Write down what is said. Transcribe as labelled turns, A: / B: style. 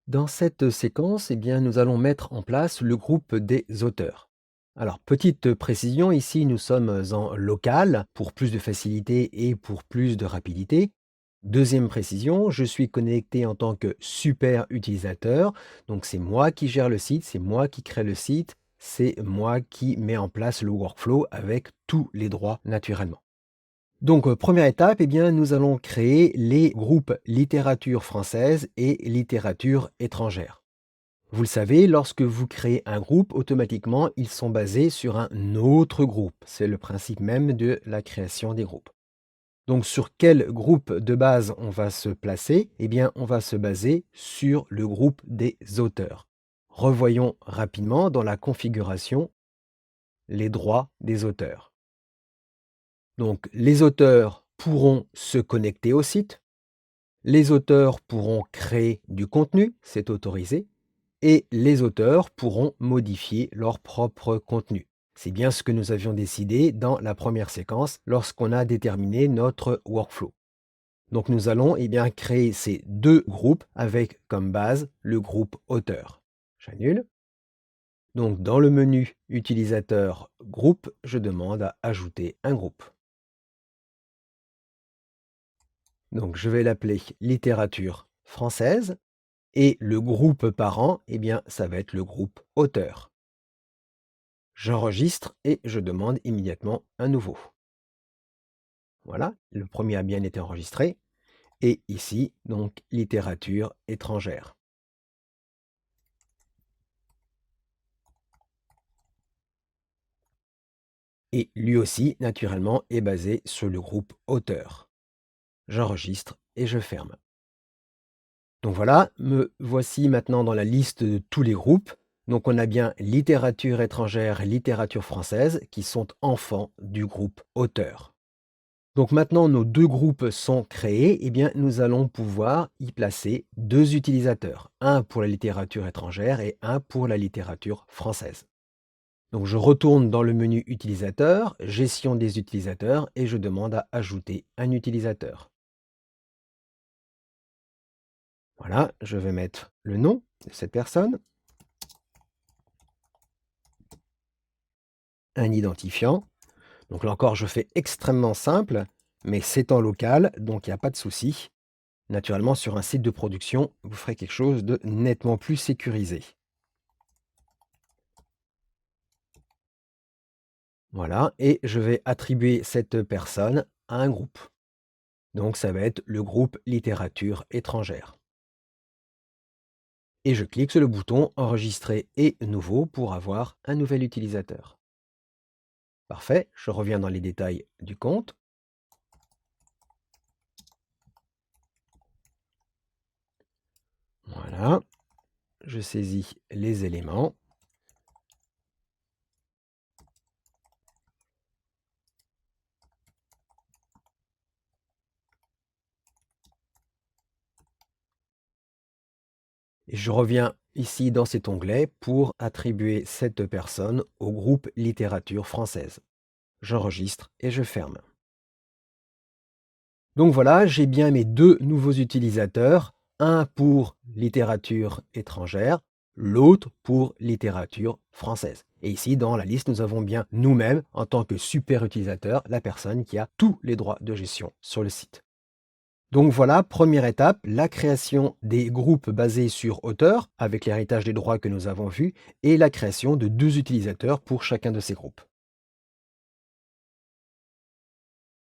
A: Dans cette séquence, eh bien, nous allons mettre en place le groupe des auteurs. Alors, petite précision, ici nous sommes en local pour plus de facilité et pour plus de rapidité. Deuxième précision, je suis connecté en tant que super utilisateur. Donc, c'est moi qui gère le site, c'est moi qui crée le site, c'est moi qui mets en place le workflow avec tous les droits naturellement. Donc, première étape, eh bien, nous allons créer les groupes littérature française et littérature étrangère. Vous le savez, lorsque vous créez un groupe, automatiquement, ils sont basés sur un autre groupe. C'est le principe même de la création des groupes. Donc, sur quel groupe de base on va se placer? Eh bien, on va se baser sur le groupe des auteurs. Revoyons rapidement dans la configuration les droits des auteurs. Donc, les auteurs pourront se connecter au site, les auteurs pourront créer du contenu, c'est autorisé, et les auteurs pourront modifier leur propre contenu. C'est bien ce que nous avions décidé dans la première séquence lorsqu'on a déterminé notre workflow. Donc nous allons bien créer ces deux groupes avec comme base le groupe auteur. J'annule. Donc dans le menu utilisateur groupe, je demande à ajouter un groupe. Donc je vais l'appeler littérature française et le groupe parent, eh bien ça va être le groupe auteur. J'enregistre et je demande immédiatement un nouveau. Voilà, le premier a bien été enregistré. Et ici, donc, littérature étrangère. Et lui aussi, naturellement, est basé sur le groupe auteur. J'enregistre et je ferme. Donc voilà, me voici maintenant dans la liste de tous les groupes. Donc on a bien littérature étrangère et littérature française qui sont enfants du groupe auteur. Donc maintenant nos deux groupes sont créés, eh bien nous allons pouvoir y placer deux utilisateurs, un pour la littérature étrangère et un pour la littérature française. Donc je retourne dans le menu utilisateur, gestion des utilisateurs et je demande à ajouter un utilisateur. Voilà, je vais mettre le nom de cette personne, un identifiant. Donc là encore, je fais extrêmement simple, mais c'est en local, donc il n'y a pas de souci. Naturellement, sur un site de production, vous ferez quelque chose de nettement plus sécurisé. Voilà, et je vais attribuer cette personne à un groupe. Donc ça va être le groupe littérature étrangère. Et je clique sur le bouton enregistrer et nouveau pour avoir un nouvel utilisateur. Parfait, je reviens dans les détails du compte. Voilà, je saisis les éléments. Et je reviens ici dans cet onglet pour attribuer cette personne au groupe littérature française. J'enregistre et je ferme. Donc voilà, j'ai bien mes deux nouveaux utilisateurs, un pour littérature étrangère, l'autre pour littérature française. Et ici, dans la liste, nous avons bien nous-mêmes, en tant que super utilisateur, la personne qui a tous les droits de gestion sur le site. Donc voilà, première étape, la création des groupes basés sur auteur, avec l'héritage des droits que nous avons vus, et la création de deux utilisateurs pour chacun de ces groupes.